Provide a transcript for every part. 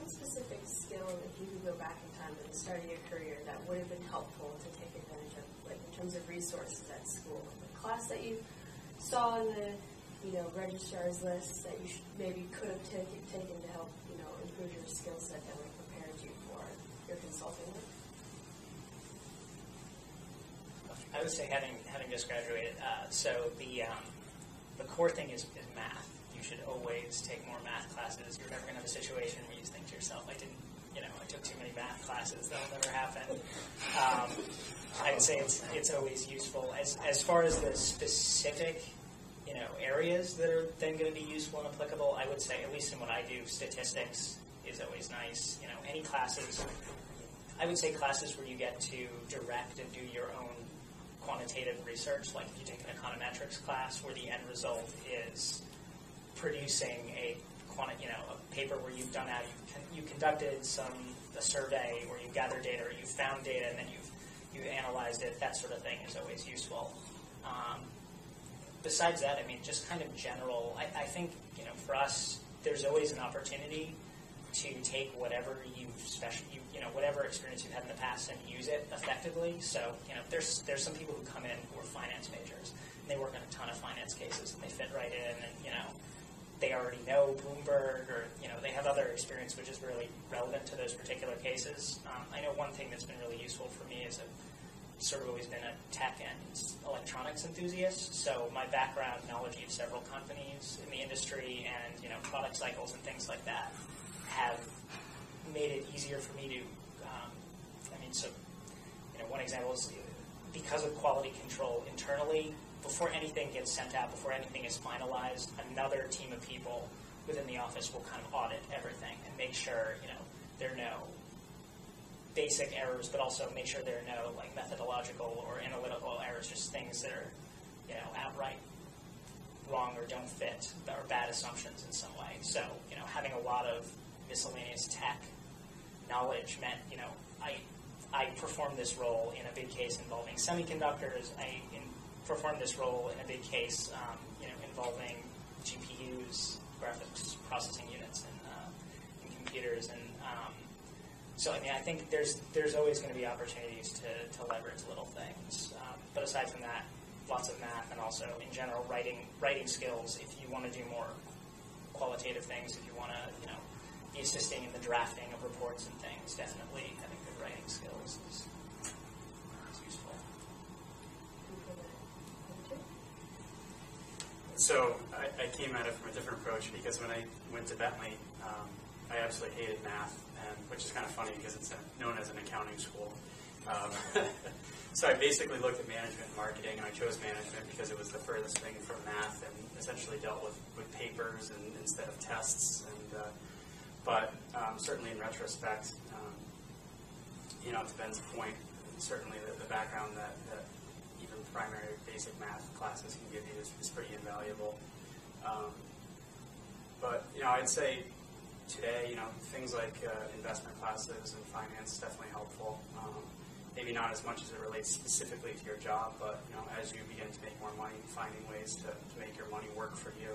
one specific skill, if you could go back in time at the start of your career, that would have been helpful to take advantage of, like in terms of resources at school? The class that you saw in the, registrar's list that you maybe could have taken to help, improve your skill set that would have prepared you for your consulting work? I would say having just graduated, so the core thing is math. You should always take more math classes. You're never going to have a situation where you think to yourself, I took too many math classes. That'll never happen. I would say it's always useful. As far as the specific, areas that are then going to be useful and applicable, I would say, at least in what I do, statistics is always nice. Any classes, I would say classes where you get to direct and do your own quantitative research, like if you take an econometrics class where the end result is producing a paper where you've done that, you conducted a survey, or you gathered data, or you found data, and then you've analyzed it. That sort of thing is always useful. Besides that, just kind of general. I think for us, there's always an opportunity to take whatever whatever experience you've had in the past and use it effectively. So, there's some people who come in who are finance majors, and they work on a ton of finance cases, and they fit right in, and they already know Bloomberg, or they have other experience which is really relevant to those particular cases. I know one thing that's been really useful for me is I've sort of always been a tech and electronics enthusiast, so my background, knowledge of several companies in the industry, and product cycles and things like that have made it easier for me to. One example is because of quality control internally. Before anything gets sent out, before anything is finalized, another team of people within the office will kind of audit everything and make sure there are no basic errors, but also make sure there are no methodological or analytical errors, just things that are outright wrong or don't fit, or bad assumptions in some way. So having a lot of miscellaneous tech knowledge meant I performed this role in a big case involving semiconductors. I performed this role in a big case involving GPUs, graphics processing units, and computers. And so I think there's always going to be opportunities to leverage little things. But aside from that, lots of math, and also in general writing skills. If you want to do more qualitative things, if you want to be assisting in the drafting of reports and things, definitely having good writing skills is useful. So I came at it from a different approach, because when I went to Bentley, I absolutely hated math, which is kind of funny because it's known as an accounting school. So I basically looked at management and marketing, and I chose management because it was the furthest thing from math, and essentially dealt with papers instead of tests. But certainly in retrospect, to Ben's point, certainly the background that even primary basic math classes can give you is pretty invaluable. But I'd say today, things like investment classes and finance definitely helpful. Maybe not as much as it relates specifically to your job, but as you begin to make more money, finding ways to make your money work for you,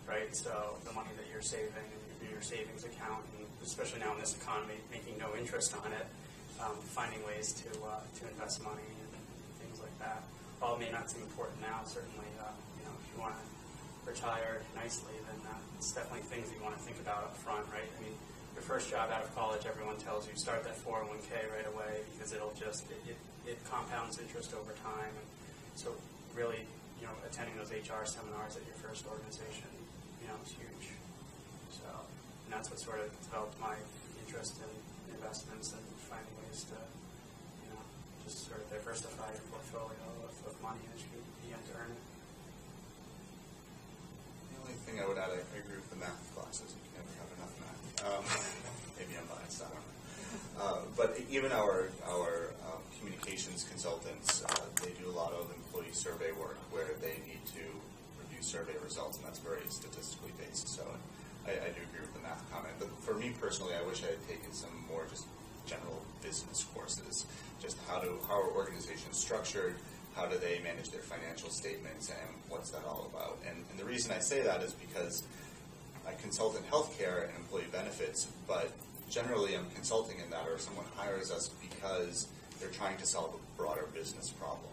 right? So the money that you're saving in your savings account, and especially now in this economy, making no interest on it, finding ways to invest money and things like that. While it may not seem important now, certainly, if you want to retire nicely, then it's definitely things that you want to think about up front, right? Your first job out of college, everyone tells you start that 401k right away, because it'll just it compounds interest over time. And so really, attending those HR seminars at your first organization, is huge. So, and that's what sort of developed my interest in investments and finding ways to, just sort of diversify your portfolio of money as you begin to earn it. The only thing I would add, I agree with the math classes. You can never have enough math. Maybe I'm biased, I don't know. But even our communications consultants, they do a lot of employee survey work where they need to review survey results, and that's very statistically based. So I do agree with the math comment. But for me personally, I wish I had taken some more just general business courses. Just how are organizations structured? How do they manage their financial statements, and what's that all about? And the reason I say that is because I consult in healthcare and employee benefits, but generally I'm consulting in that, or someone hires us because they're trying to solve a broader business problem.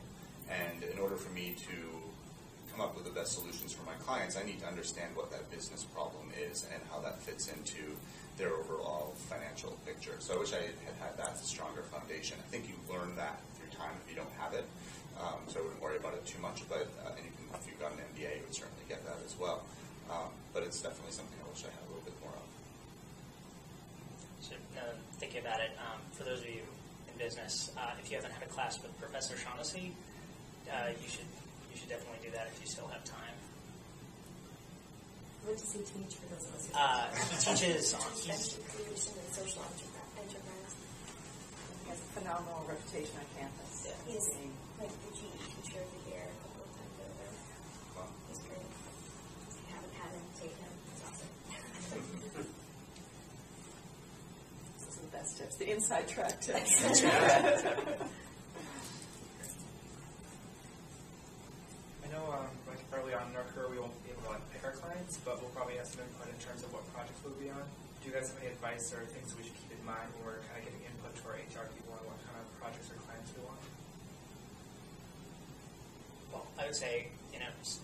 And in order for me to come up with the best solutions for my clients, I need to understand what that business problem is and how that fits into their overall financial picture. So I wish I had had that as a stronger foundation. I think you learn that through time if you don't have it. So I wouldn't worry about it too much, but and you can, if you've got an MBA, you would certainly get that as well. But it's definitely something I wish I had a little bit more of. So thinking about it, for those of you in business, if you haven't had a class with Professor Shaughnessy, you should definitely do that if you still have time. What does he teach for those of us who He teaches on Executive creation and social enterprise. He has a phenomenal reputation on campus. He's like the GE teacher of the year a couple of times over. Wow. He's great. If you haven't had him, take him. It's awesome. Those are the best tips. The inside track tips. I know like early on in our career we won't be able to pick our clients, but we'll probably have some input in terms of what projects we'll be on. Do you guys have any advice or things we should keep in mind when we're kind of giving input to our HR people on what kind of projects or clients we want? Well, I would say,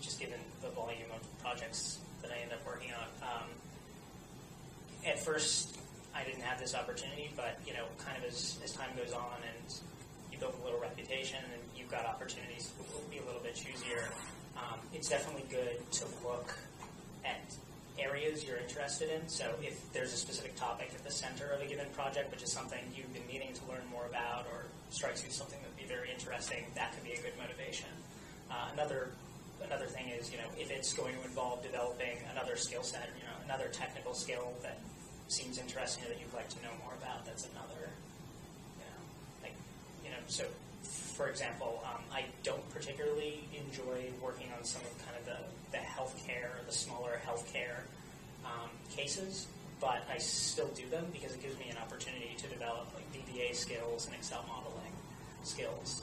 just given the volume of projects that I end up working on, at first I didn't have this opportunity, but, kind of as time goes on and you build a little reputation and you've got opportunities to be a little bit choosier, it's definitely good to look at areas you're interested in. So if there's a specific topic at the center of a given project, which is something you've been meaning to learn more about or strikes you as something that would be very interesting, that could be a good motivation. Another thing is, if it's going to involve developing another skill set, another technical skill that seems interesting or that you'd like to know more about, that's another, so for example, I don't particularly enjoy working on some of kind of the healthcare, the smaller healthcare cases, but I still do them because it gives me an opportunity to develop like VBA skills and Excel modeling skills.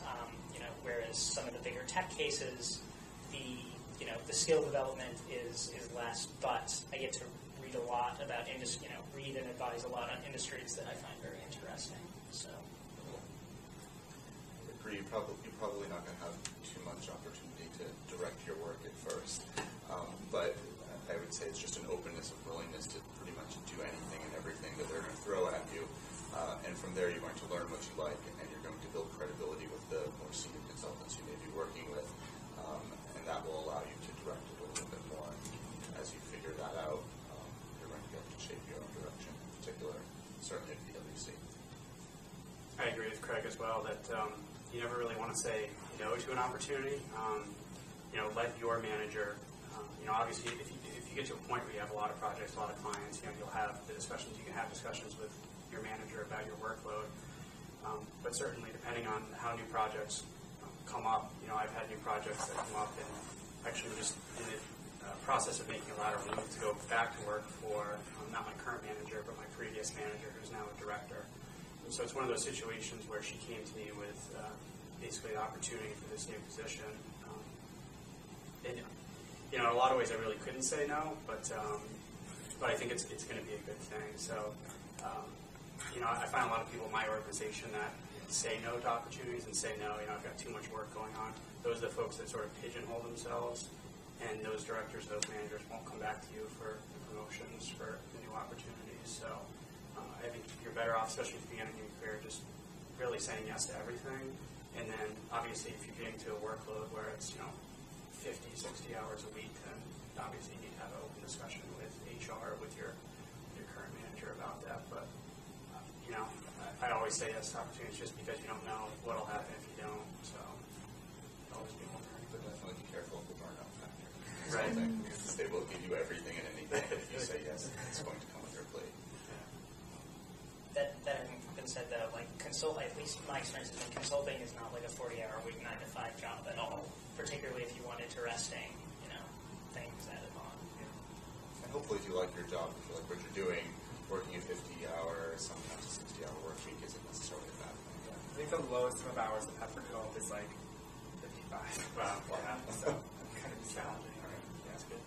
Whereas some of the bigger tech cases, the skill development is less, but I get to read a lot about industry, read and advise a lot on industries that I find very interesting. So. You're probably not going to have too much opportunity to direct your work at first. But I would say it's just an openness and willingness to pretty much do anything and everything that they're going to throw at you. And from there, you're going to learn what you like, and you're going to build credibility with the more senior consultants you may be working with. And that will allow you to direct it a little bit more. As you figure that out, you're going to be able to shape your own direction, in particular, certainly at PwC. I agree with Craig as well that you never really want to say no to an opportunity. Let your manager, obviously if you get to a point where you have a lot of projects, a lot of clients, you'll have the discussions, you can have discussions with your manager about your workload. But certainly depending on how new projects come up, I've had new projects that come up and actually just in the process of making a lateral move to go back to work for not my current manager, but my previous manager who's now a director. So it's one of those situations where she came to me with basically the opportunity for this new position. In a lot of ways, I really couldn't say no, but I think it's going to be a good thing. So, I find a lot of people in my organization that say no to opportunities and say no, I've got too much work going on. Those are the folks that sort of pigeonhole themselves, and those directors, those managers won't come back to you for the promotions, for the new opportunities. So. I think you're better off, especially if you begin a new career, just really saying yes to everything. And then, obviously, if you're getting to a workload where it's, 50, 60 hours a week, then obviously you need to have an open discussion with HR, with your current manager about that. But, I always say yes to opportunities just because you don't know what will happen if you don't. So, always be more. But definitely be careful of the burnout factor. Right. Because they will give you everything and anything. If you say yes, it's going to come with your plate. That having been said, though, like at least my experience has been consulting is not like a 40-hour week, 9-to-5 job at all. Particularly if you want interesting, things added on. Yeah. And hopefully, if you like your job, if you like what you're doing, working a 50-hour, sometimes a 60-hour work week isn't necessarily a bad thing. Yeah. I think the lowest amount of hours I've had for co-op is like 55. Wow. Yeah, so kind of challenging. All right. Yeah, That's good.